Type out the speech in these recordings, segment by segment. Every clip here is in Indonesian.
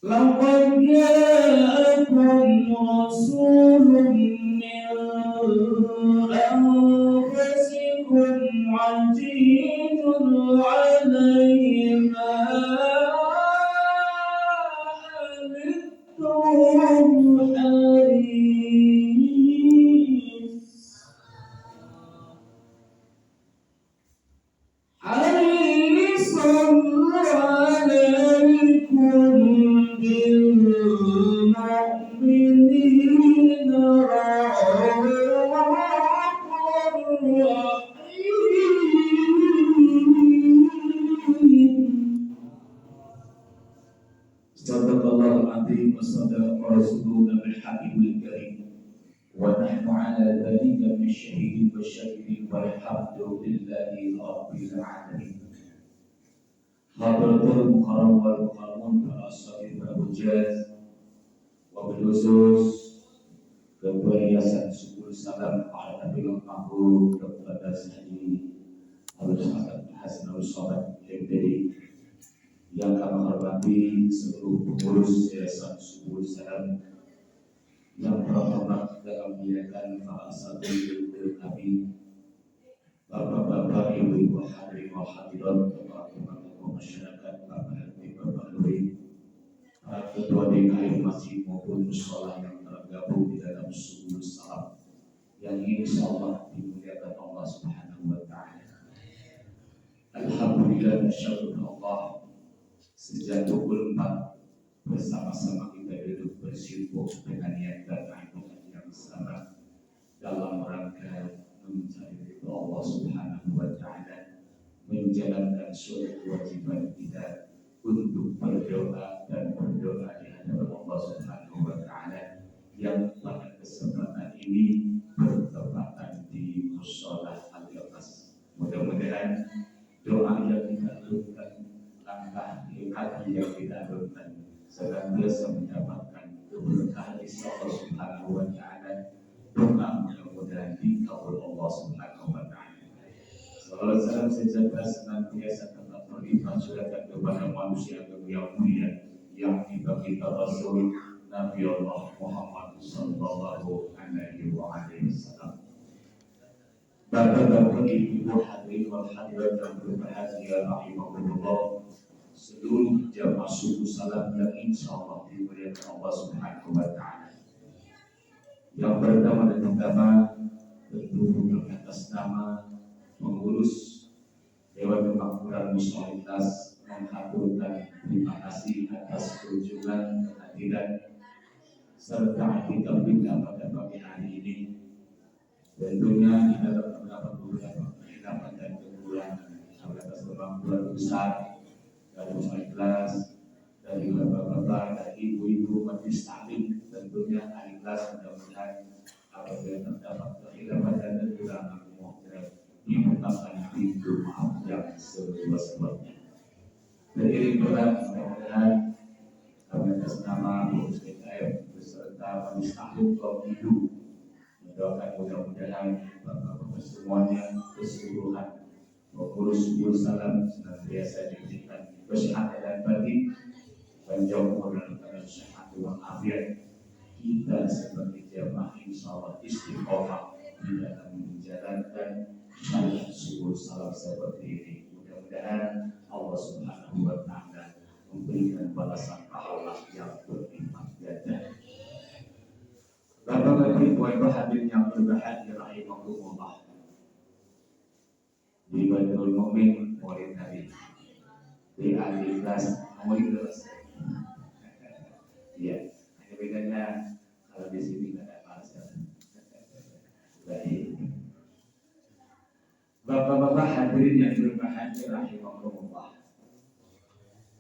لقد جاءكم رسول من أنفسكم عزيز عليه ما عنتم حريص عليكم بالمؤمنين رؤوف رحيم. صدق الله العظيم وصدق رسوله بالحبيب الكريم ونحن على ذلك من الشهيد والشهيد والحمد لله رب العالمين. Hadratul Mukarram wal Mukarramun para ashabi berhujjah wabil-khusus Ketua Yayasan Subul Salam Al-Nabil Mahmud Dr. Haji Abdul Hasan Hasan Al-Sobat MPD yang kami hormati seluruh pengurus Yayasan Subul Salam yang terhormat dalam memuliakan para ashabi Nabi, bapak-bapak, ibu-ibu hadirin wal hadirat, tokoh masyarakat, bapak hati, bapak luri, para ketua DKI masjid maupun mushola yang tergabung di dalam Subul Salam yang insyaallah dimuliakan Allah Subhanahu wa taala. Alhamdulillah, masyaallah Allah, sejak pukul 4 bersama-sama kita duduk bersimpuk dengan niat dan ilmu yang sama dalam rangka mencari ridha Allah Subhanahu wa taala, menjalankan suatu kewajiban kita untuk berdoa dan berdoa di hadapan Allah Subhanahu wa taala yang pada kesempatan ini bertepatan di mushola Al-Ikhlas. Mudah-mudahan doa yang kita lakukan, langkah haji yang kita lakukan senantiasa mendapatkan keberkahan di Allah Subhanahu wa taala. Doa mudah-mudahan dikabul Allah Subhanahu wa taala. Salawat salam sejahtera senantiasa tetap berlimpah curahkan kepada manusia yang mulia yang kita Rasul Nabi Allah Muhammad sallallahu alaihi wasallam. Bapak-bapak, ibu hadirin wal hadirat yang berbahagia rahimakumullah, seluruh jamaah Subul Salam yang insyaallah dimuliakan Allah Subhanahu wa taala. Yang pertama dan utama tentu atas nama pengurus Dewan Kemakmuran Mushola Ikhlas menghaturkan terima kasih atas kunjungan kehadiran serta kita pada pagi hari ini. Tentunya kita dapat mendapat beberapa kehilangan dan kekurangan atas kemampuan besar dari Mushola Ikhlas, dari bapak-bapak dan ibu-ibu majelis taklim. Tentunya Ikhlas mudah-mudahan apabila terdapat kehilangan dan kekurangan dibukakan pintu maaf yang seluas-luasnya. Beriring doa mudah-mudahan atas nama pengurus DKM beserta majelis taklim kaum ibu, mendoakan mudah-mudahan bapak-bapak semuanya keseluruhan pengurus Subul Salam senantiasa diberikan kesehatan dan batin, panjang umur dan sehat walafiat. Kita sebagai jamaah insyaallah istiqomah di dalam menjalankan syariat Subul Salam seperti ini. Mudah-mudahan Allah Subhanahu wa taala memberikan balasan pahala yang berlimpah ganda. Bapak-bapak, ibu-ibu hadirin yang berbahagia rahimakumullah. Di Baitul Mu'min murid Nabi, di Al-Ikhlas murid terus. Iya, hanya bedanya kalau di sini nggak ada masker. Baik. Bapak-bapak hadirin yang berbahagia rahimakumullah.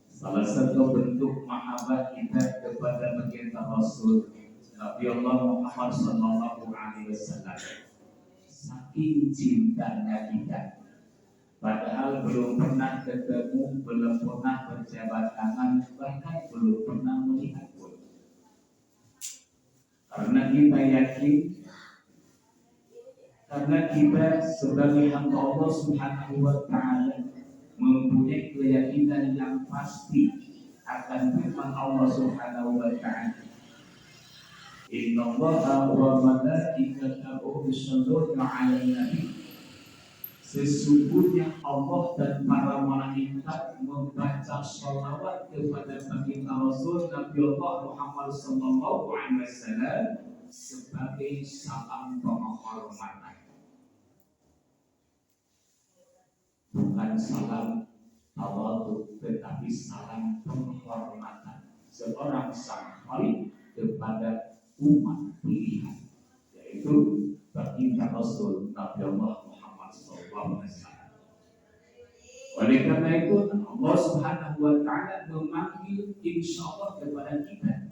Salah satu bentuk mahabbah kita kepada baginda Rasul Nabi Allah Muhammad sallallahu alaihi wasallam, saking cintanya kita, padahal belum pernah ketemu, belum pernah berjabat tangan, bahkan belum pernah melihat pun. Karena kita yakin, karena kita sebagai hamba Allah Subhanahu wa taala mempunyai keyakinan yang pasti akan firman Allah Subhanahu wa taala. Innallaha wa malaikatahu yusholluna 'alan nabi. Sesungguhnya Allah dan para malaikat membaca sholawat kepada baginda Rasul Nabi Allah Muhammad sallallahu alaihi wasallam sebagai salam penghormatan. Bukan salam tawadhu, tetapi salam penghormatan seorang sang Khalik kepada umat pilihan, yaitu baginda Rasul Nabi Allah Muhammad sallallahu alaihi wasallam. Oleh karena itu Allah Subhanahu wa taala memanggil insyaallah kepada kita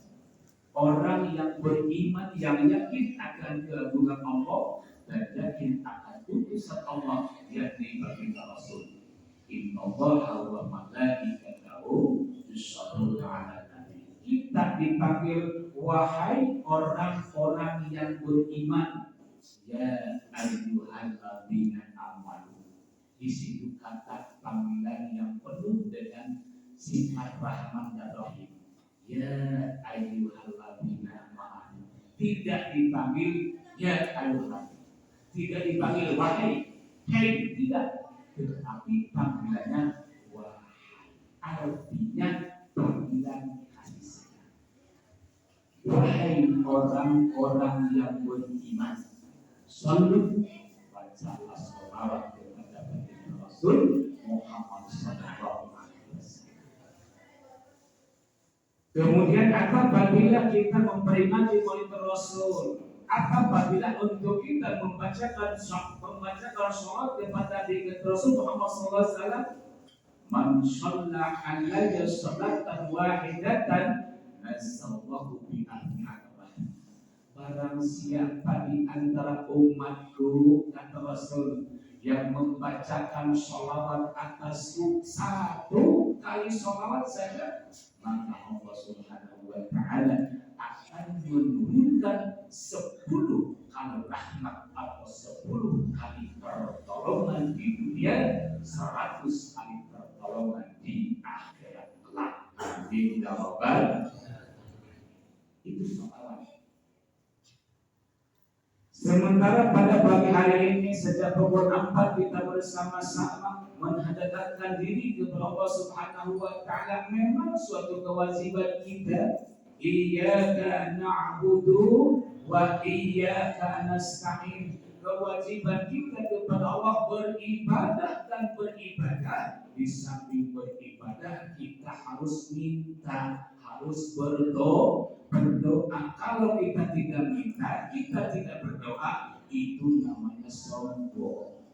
orang yang beriman, yang yakin akan keagungan Allah dan yakin akan utusan Allah, yakni baginda Rasul. Innallaha wa malaikatahu yusholluna 'alan nabi. Kita dipanggil wahai orang-orang yang beriman, ya ayyuhalladzina amanu. Di situ kata panggilan yang penuh dengan sifat rahman dan rahim. Ya ayyuhalladzina amanu. Tidak dipanggil ya ayyuhalladzina. Tidak dipanggil wahai, hei, tidak. Tetapi panggilannya wahai. Artinya panggilan kasih sayang. Wahai orang-orang yang beriman, sallu, bacalah sholawat kepada baginda Rasul Muhammad sallallahu alaihi wasallam. Kemudian apa apabila kita memperingati Maulid Rasul? Apa apabila untuk kita membacakan sholawat kepada baginda Rasul Muhammad sallallahu alaihi wasallam? Man shalla alayya sholatan wahidatan nasallahu bi ahmad. Barang siapa di antara umatku, kata Rasul, yang membacakan sholawat atasku satu kali sholawat saja, maka Allah Subhanahu wa taala akan menurunkan 10 kali rahmat atau 10 kali pertolongan di dunia, 100 kali pertolongan di akhirat kelak. Amin ya rabbal. Itu sholawat. Sementara pada pagi hari ini sejak pukul 4 kita bersama-sama menghadapkan diri kepada Allah Subhanahu wa taala, memang suatu kewajiban kita. Iyyaka na'budu wa iyyaka nasta'in. Kewajiban kita kepada Allah beribadah dan beribadah. Di samping beribadah kita harus minta, harus berdoa. Kalau kita tidak minta, kita tidak berdoa, itu namanya sombong.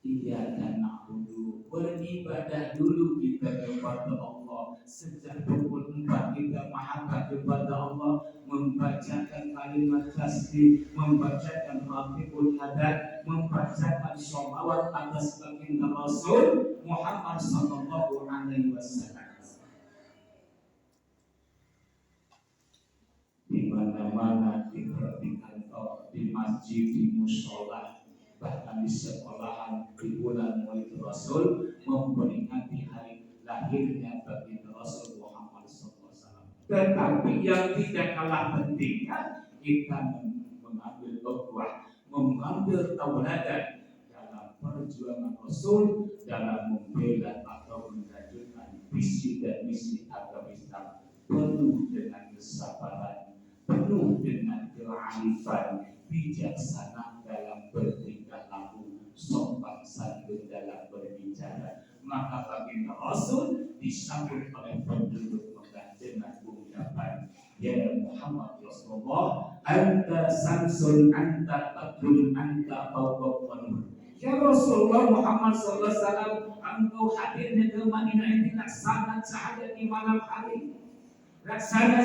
Iyyaka na'budu, beribadah dulu kita kepada Allah. Sejak pukul 4 kita mahabbah kepada Allah, membacakan kalimat tasbih, membacakan Ratibul Hadat, membacakan sholawat atas baginda Rasul Muhammad sallallahu alaihi wasallam. Di mana-mana, di kantor, di masjid, di mushola, bahkan di sekolahan, di bulan Maulid Rasul memperingati hari lahirnya baginda Rasul Muhammad SAW. Tetapi yang tidak kalah pentingnya, kita mengambil ukhuwah, mengambil tauladan dalam perjuangan Rasul dalam membela atau melanjutkan visi dan misi agama Islam, penuh dengan kesabaran, penuh dengan kearifan, bijaksana dalam bertingkah laku, sopan santun dalam berbicara. Maka baginda Rasul disambut oleh penduduk Mekah dengan ucapan, ya Muhammad Rasulullah, anta samsun, anta tabun, anta fawqal. Ya Rasulullah Muhammad sallallahu alaihi wasallam, engkau hadirnya ke Madinah ini laksana cahaya di malam hari, laksana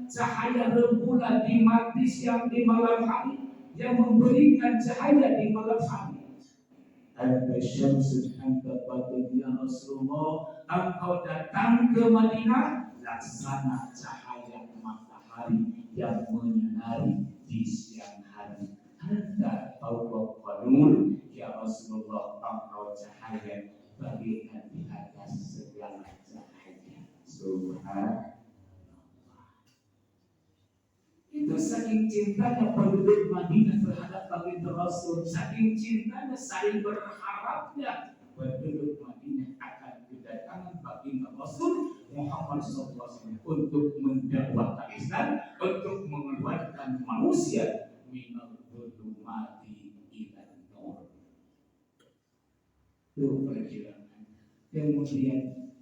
cahaya rembulan di siang di malam hari, yang memberikan cahaya di malam hari. Anta syamsun, anta badrun, ya Rasulullah, engkau datang ke Madinah laksana cahaya matahari yang menyinari di siang hari. Anta fawqa nur, ya Rasulullah, engkau cahaya bagi saking cintanya penduduk Madinah terhadap baginda Rasul, saking cintanya saling berharapnya penduduk Madinah akan kedatangan baginda Rasul Muhammad SAW untuk mendakwahkan Islam, untuk mengeluarkan manusia minal dhulumati ilan nur. Itu perjuangan. Kemudian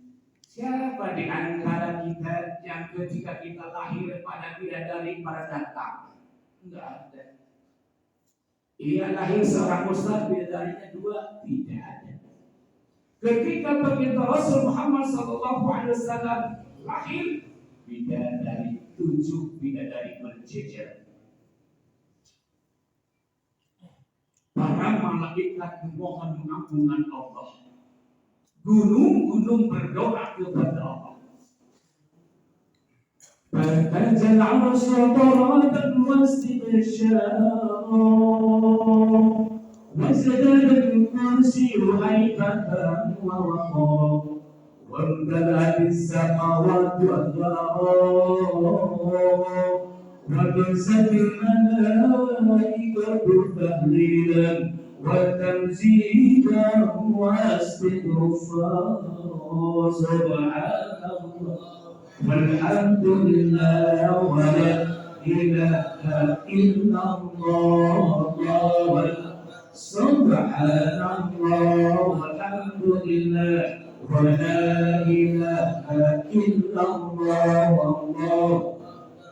siapa di antara kita yang ketika kita lahir pada bidadari pada datang? Enggak ada. Ia lahir seorang ustaz, bidadarinya dua, tidak ada. Ketika baginda Rasul Muhammad SAW lahir, bidadari 7 bidadari berjejer. Para malaikat memohon ampunan Allah. Gunung-gunung berdoa kepada Allah. فَتَنْزَلْ عَرْشَ طَرَادًا وَاسْتِبْشَارًا وَازْدَادَ الْكُرْسِيُّ هَيْبَةً وَوَقَارًا وَامْتَلَأَتِ السَّمَاوَاتُ أَنْوَارًا وَبَرَزَتِ الْمَلَائِكَةُ تَهْلِيلًا وَتَمْجِيدًا وَاسْتِغْفَارًا سُبْحَانَ اللَّهِ وَالْحَمْدُ لِلَّهِ وَلَا إِلَهَ إِلَّا اللَّهُ سُبْحَانَ اللَّهِ وَالْحَمْدُ لِلَّهِ وَلَا إِلَهَ إِلَّا اللَّهُ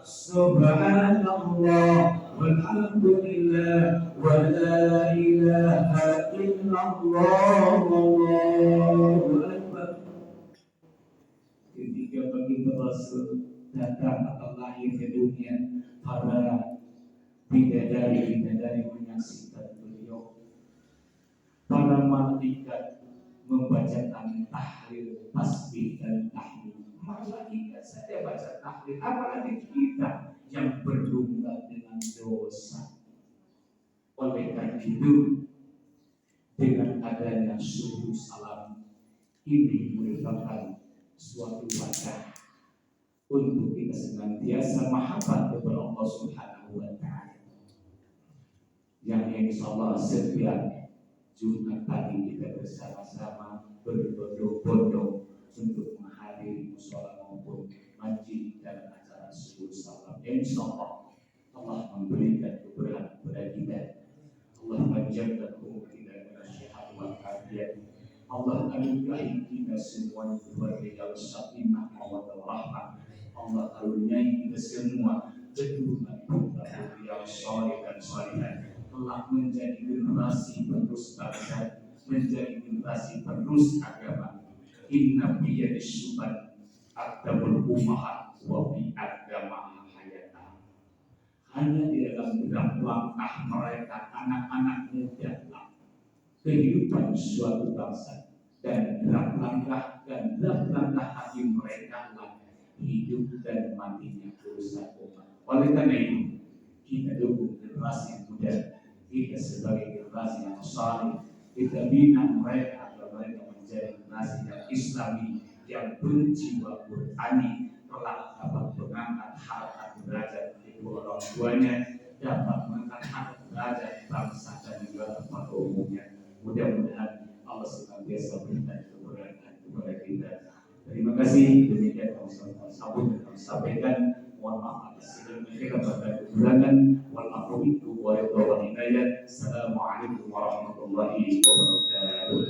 سبحان الله والحمد لله ولا إله إلا الله والله أكبر. Ketika baginda Rasul datang atau lahir ke dunia, para bidadari menyaksikan beliau. Para malaikat membacakan tahlil, tasbih dan tahmid. Malaikat saja baca tahlil, apalagi kita yang berlumba dengan dosa. Oleh karena itu, dengan adanya subuh salam ini merupakan suatu wadah untuk kita senantiasa mahabbah kepada Allah Subhanahu wa Ta'ala. Yang insyaallah setiap Jumat pagi kita bersama-sama berbondong-bondong untuk menghadiri mushola maupun masjid dan acara subuh salam. Insyaallah Allah memberikan keberkahan kepada kita. Allah menjaga umur kita dengan sehat wal afiat. Allah anugerahi kita semua keluarga yang sakinah mawaddah warahmah. Allah karuniai kita semua keturunan putra yang saleh dan salihah. Telah menjadi generasi penerus bangsa, menjadi generasi penerus agama. Inna biyadi syuban akdamul ummahat wa bi agama hayata. Hanya di dalam gerak langkah mereka anak-anak muda kehidupan suatu bangsa, dan gerak langkah hati mereka lah hidup dan matinya urusan umat. Oleh karena itu kita dukung generasi muda kita sebagai generasi yang saleh, kita bina mereka agar mereka menjadi generasi yang Islami, yang berjiwa Qur'ani, kelak dapat mengangkat harkat derajat kedua orang tuanya, dapat mengangkat harkat derajat bangsa dan juga pada umumnya. Mudah-mudahan Allah senantiasa berikan keberkahan kepada kita. Terima kasih. Demikian kami sampaikan. Mohon maaf atas segala kekurangan. Wassalamualaikum warahmatullahi wabarakatuh.